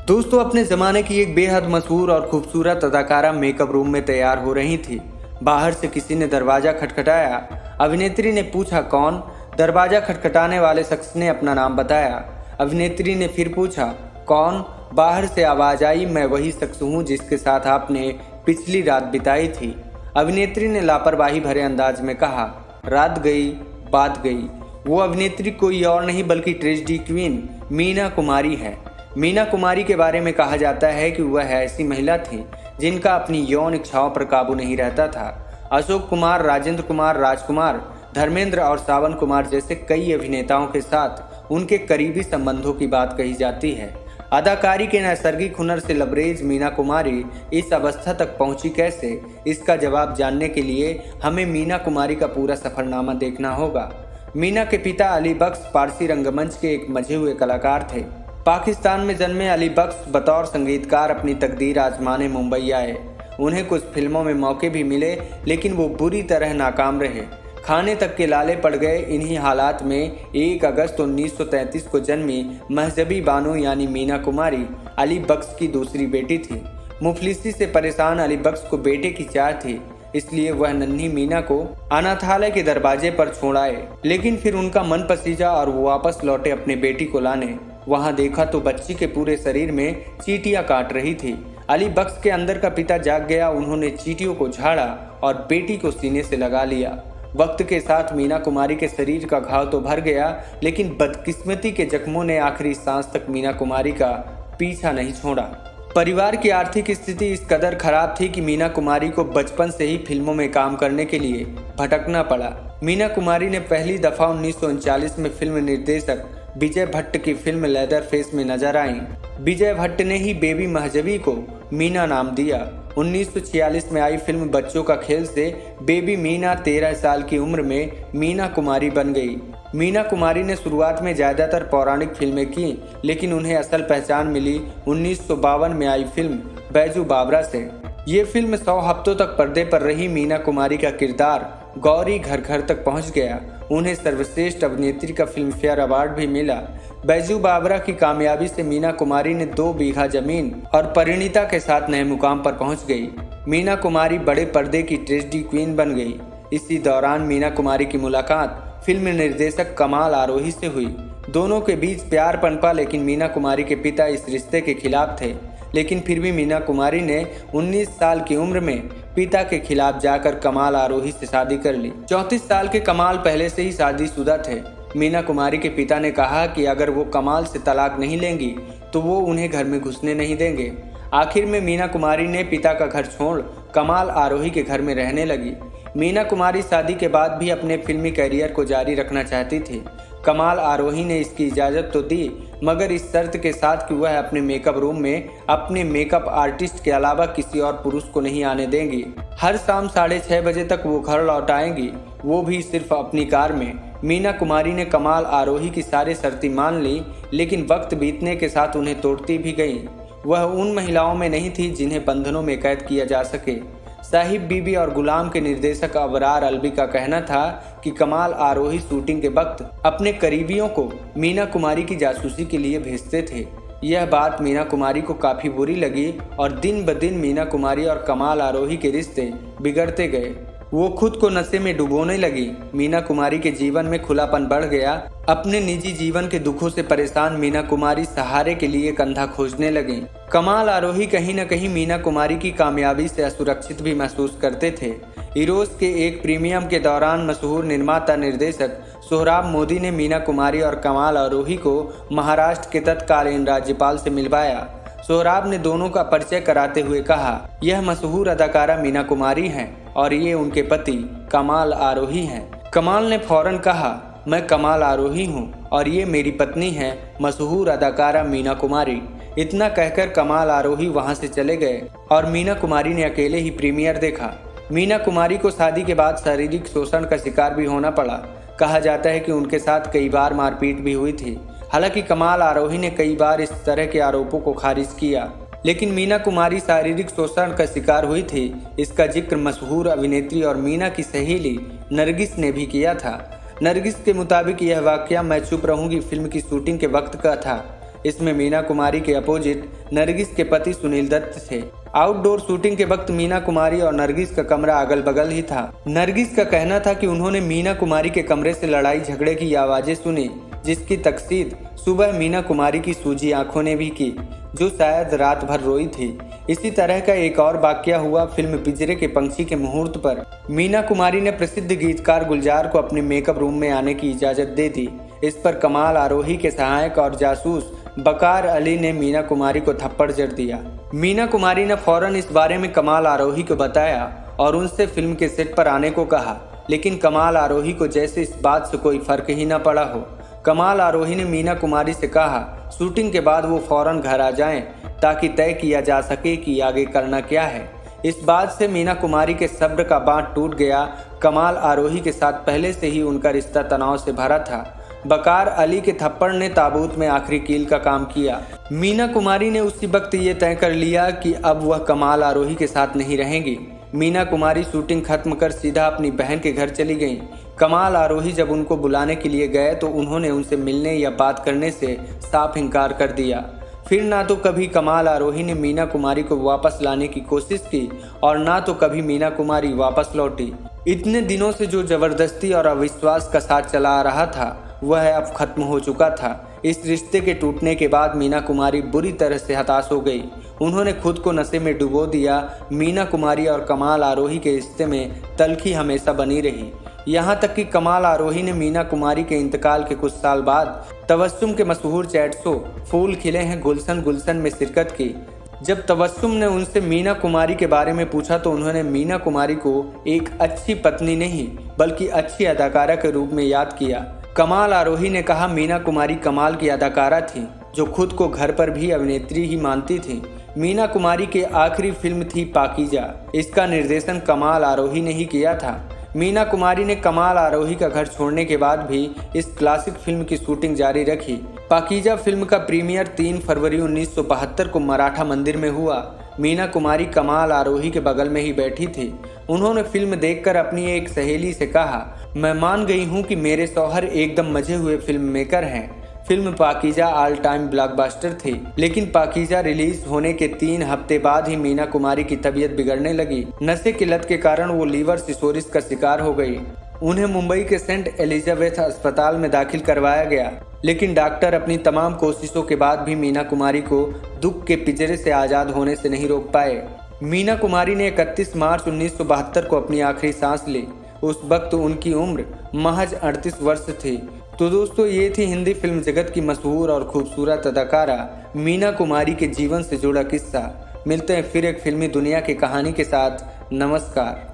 दोस्तों, अपने ज़माने की एक बेहद मशहूर और खूबसूरत अदाकारा मेकअप रूम में तैयार हो रही थी। बाहर से किसी ने दरवाज़ा खटखटाया। अभिनेत्री ने पूछा, कौन? दरवाज़ा खटखटाने वाले शख्स ने अपना नाम बताया। अभिनेत्री ने फिर पूछा, कौन? बाहर से आवाज़ आई, मैं वही शख्स हूँ जिसके साथ आपने पिछली रात बिताई थी। अभिनेत्री ने लापरवाही भरे अंदाज में कहा, रात गई बात गई। वो अभिनेत्री कोई और नहीं बल्कि ट्रेजेडी क्वीन मीना कुमारी है। मीना कुमारी के बारे में कहा जाता है कि वह ऐसी महिला थी जिनका अपनी यौन इच्छाओं पर काबू नहीं रहता था। अशोक कुमार, राजेंद्र कुमार, राजकुमार, धर्मेंद्र और सावन कुमार जैसे कई अभिनेताओं के साथ उनके करीबी संबंधों की बात कही जाती है। अदाकारी के नैसर्गिक हुनर से लबरेज मीना कुमारी इस अवस्था तक पहुंची कैसे, इसका जवाब जानने के लिए हमें मीना कुमारी का पूरा सफरनामा देखना होगा। मीना के पिता अली बख्श पारसी रंगमंच के एक मंझे हुए कलाकार थे। पाकिस्तान में जन्मे अली बख्श बतौर संगीतकार अपनी तकदीर आजमाने मुंबई आए। उन्हें कुछ फिल्मों में मौके भी मिले, लेकिन वो बुरी तरह नाकाम रहे। खाने तक के लाले पड़ गए। इन्हीं हालात में 1 अगस्त 1933 को जन्मी महजबी बानो यानी मीना कुमारी अली बख्श की दूसरी बेटी थी। मुफलिसी से परेशान अली बख्श को बेटे की चाह थी, इसलिए वह नन्ही मीना को अनाथालय के दरवाजे पर छोड़ आए। लेकिन फिर उनका मन पसीजा और वो वापस लौटे अपने बेटी को लाने। वहां देखा तो बच्ची के पूरे शरीर में चींटियां काट रही थी। अली बख्श के अंदर का पिता जाग गया। उन्होंने चींटियों को झाड़ा और बेटी को सीने से लगा लिया। वक्त के साथ मीना कुमारी के शरीर का घाव तो भर गया, लेकिन बदकिस्मती के जख्मों ने आखिरी सांस तक मीना कुमारी का पीछा नहीं छोड़ा। परिवार की आर्थिक स्थिति इस कदर खराब थी कि मीना कुमारी को बचपन से ही फिल्मों में काम करने के लिए भटकना पड़ा। मीना कुमारी ने पहली दफा 1939 में फिल्म निर्देशक विजय भट्ट की फिल्म लेदर फेस में नजर आई। विजय भट्ट ने ही बेबी महजबी को मीना नाम दिया। 1946 में आई फिल्म बच्चों का खेल से बेबी मीना 13 साल की उम्र में मीना कुमारी बन गई। मीना कुमारी ने शुरुआत में ज़्यादातर पौराणिक फिल्में की, लेकिन उन्हें असल पहचान मिली 1952 में आई फिल्म बैजू बावरा से। ये फिल्म 100 हफ्तों तक पर्दे पर रही। मीना कुमारी का किरदार गौरी घर घर तक पहुंच गया। उन्हें सर्वश्रेष्ठ अभिनेत्री का फिल्म फेयर अवार्ड भी मिला। बैजू बावरा की कामयाबी से मीना कुमारी ने 2 बीघा जमीन और परिणीता के साथ नए मुकाम पर पहुंच गई। मीना कुमारी बड़े पर्दे की ट्रेजेडी क्वीन बन गई। इसी दौरान मीना कुमारी की मुलाकात फिल्म निर्देशक कमाल आरोही से हुई। दोनों के बीच प्यार पनपा, लेकिन मीना कुमारी के पिता इस रिश्ते के खिलाफ थे। लेकिन फिर भी मीना कुमारी ने 19 साल की उम्र में पिता के खिलाफ जाकर कमाल आरोही से शादी कर ली। 34 साल के कमाल पहले से ही शादीशुदा थे। मीना कुमारी के पिता ने कहा कि अगर वो कमाल से तलाक नहीं लेंगी तो वो उन्हें घर में घुसने नहीं देंगे। आखिर में मीना कुमारी ने पिता का घर छोड़ कमाल आरोही के घर में रहने लगी। मीना कुमारी शादी के बाद भी अपने फिल्मी कैरियर को जारी रखना चाहती थी। कमाल आरोही ने इसकी इजाज़त तो दी, मगर इस शर्त के साथ कि वह अपने मेकअप रूम में अपने मेकअप आर्टिस्ट के अलावा किसी और पुरुष को नहीं आने देंगी। हर शाम 6:30 बजे तक वो घर लौट आएंगी, वो भी सिर्फ अपनी कार में। मीना कुमारी ने कमाल आरोही की सारी शर्तें मान ली, लेकिन वक्त बीतने के साथ उन्हें तोड़ती भी गई। वह उन महिलाओं में नहीं थी जिन्हें बंधनों में कैद किया जा सके। साहिब बीबी और गुलाम के निर्देशक अबरार अलवी का कहना था कि कमाल आरोही शूटिंग के वक्त अपने करीबियों को मीना कुमारी की जासूसी के लिए भेजते थे। यह बात मीना कुमारी को काफ़ी बुरी लगी और दिन ब दिन मीना कुमारी और कमाल आरोही के रिश्ते बिगड़ते गए। वो खुद को नशे में डुबोने लगी। मीना कुमारी के जीवन में खुलापन बढ़ गया। अपने निजी जीवन के दुखों से परेशान मीना कुमारी सहारे के लिए कंधा खोजने लगी। कमाल आरोही कहीं न कहीं मीना कुमारी की कामयाबी से असुरक्षित भी महसूस करते थे। इरोज के एक प्रीमियम के दौरान मशहूर निर्माता निर्देशक सोहराब मोदी ने मीना कुमारी और कमाल आरोही को महाराष्ट्र के तत्कालीन राज्यपाल से मिलवाया। सोहराब ने दोनों का परिचय कराते हुए कहा, यह मशहूर अदाकारा मीना कुमारी हैं और ये उनके पति कमाल आरोही हैं। कमाल ने फौरन कहा, मैं कमाल आरोही हूँ और ये मेरी पत्नी है मशहूर अदाकारा मीना कुमारी। इतना कहकर कमाल आरोही वहाँ से चले गए और मीना कुमारी ने अकेले ही प्रीमियर देखा। मीना कुमारी को शादी के बाद शारीरिक शोषण का शिकार भी होना पड़ा। कहा जाता है कि उनके साथ कई बार मारपीट भी हुई थी। हालांकि कमाल आरोही ने कई बार इस तरह के आरोपों को खारिज किया, लेकिन मीना कुमारी शारीरिक शोषण का शिकार हुई थी। इसका जिक्र मशहूर अभिनेत्री और मीना की सहेली नरगिस ने भी किया था। नरगिस के मुताबिक यह वाकया मैं चुप रहूंगी फिल्म की शूटिंग के वक्त का था। इसमें मीना कुमारी के अपोजिट नरगिस के पति सुनील दत्त थे। आउटडोर शूटिंग के वक्त मीना कुमारी और नरगिस का कमरा अगल बगल ही था। नरगिस का कहना था कि उन्होंने मीना कुमारी के कमरे से लड़ाई झगड़े की आवाजें सुनी, जिसकी तकसीद सुबह मीना कुमारी की सूजी आंखों ने भी की, जो शायद रात भर रोई थी। इसी तरह का एक और वाकया हुआ फिल्म पिंजरे के पंछी के मुहूर्त पर। मीना कुमारी ने प्रसिद्ध गीतकार गुलजार को अपने मेकअप रूम में आने की इजाजत दे दी। इस पर कमाल आरोही के सहायक और जासूस बकार अली ने मीना कुमारी को थप्पड़ जड़ दिया। मीना कुमारी ने फौरन इस बारे में कमाल आरोही को बताया और उनसे फिल्म के सेट पर आने को कहा, लेकिन कमाल आरोही को जैसे इस बात से कोई फर्क ही न पड़ा हो। कमाल आरोही ने मीना कुमारी से कहा शूटिंग के बाद वो फौरन घर आ जाएं ताकि तय किया जा सके कि आगे करना क्या है। इस बात से मीना कुमारी के सब्र का बांध टूट गया। कमाल आरोही के साथ पहले से ही उनका रिश्ता तनाव से भरा था। बकार अली के थप्पड़ ने ताबूत में आखिरी कील का काम किया। मीना कुमारी ने उसी वक्त ये तय कर लिया कि अब वह कमाल आरोही के साथ नहीं रहेंगी। मीना कुमारी शूटिंग खत्म कर सीधा अपनी बहन के घर चली गईं। कमाल आरोही जब उनको बुलाने के लिए गए तो उन्होंने उनसे मिलने या बात करने से साफ इनकार कर दिया। फिर ना तो कभी कमाल आरोही ने मीना कुमारी को वापस लाने की कोशिश की और ना तो कभी मीना कुमारी वापस लौटी। इतने दिनों से जो जबरदस्ती और अविश्वास का साथ चला आ रहा था वह अब खत्म हो चुका था। इस रिश्ते के टूटने के बाद मीना कुमारी बुरी तरह से हताश हो गई। उन्होंने खुद को नशे में डुबो दिया। मीना कुमारी और कमाल आरोही के रिश्ते में तल्खी हमेशा बनी रही। यहाँ तक कि कमाल आरोही ने मीना कुमारी के इंतकाल के कुछ साल बाद तबस्सुम के मशहूर चैट शो फूल खिले हैं गुलशन गुलशन में शिरकत की। जब तबस्सुम ने उनसे मीना कुमारी के बारे में पूछा तो उन्होंने मीना कुमारी को एक अच्छी पत्नी नहीं बल्कि अच्छी अदाकारा के रूप में याद किया। कमाल आरोही ने कहा मीना कुमारी कमाल की अदाकारा थी जो खुद को घर पर भी अभिनेत्री ही मानती थी। मीना कुमारी की आखिरी फिल्म थी पाकीजा। इसका निर्देशन कमाल आरोही ने ही किया था। मीना कुमारी ने कमाल आरोही का घर छोड़ने के बाद भी इस क्लासिक फिल्म की शूटिंग जारी रखी। पाकीजा फिल्म का प्रीमियर 3 फरवरी 1972 को मराठा मंदिर में हुआ। मीना कुमारी कमाल आरोही के बगल में ही बैठी थी। उन्होंने फिल्म देखकर अपनी एक सहेली से कहा, मैं मान गई हूँ कि मेरे शौहर एकदम मजे हुए फिल्म मेकर हैं। फिल्म पाकीजा ऑल टाइम ब्लॉकबस्टर थी, लेकिन पाकीजा रिलीज होने के 3 हफ्ते बाद ही मीना कुमारी की तबीयत बिगड़ने लगी। नशे की लत के कारण वो लीवर सिरोसिस का शिकार हो गई। उन्हें मुंबई के सेंट एलिजाबेथ अस्पताल में दाखिल करवाया गया, लेकिन डॉक्टर अपनी तमाम कोशिशों के बाद भी मीना कुमारी को दुख के पिंजरे से आज़ाद होने से नहीं रोक पाए। मीना कुमारी ने 31 मार्च 1972 को अपनी आखिरी सांस ली। उस वक्त उनकी उम्र महज 38 वर्ष थी। तो दोस्तों, ये थी हिंदी फिल्म जगत की मशहूर और खूबसूरत अदाकारा मीना कुमारी के जीवन से जुड़ा किस्सा। मिलते हैं फिर एक फिल्मी दुनिया की कहानी के साथ। नमस्कार।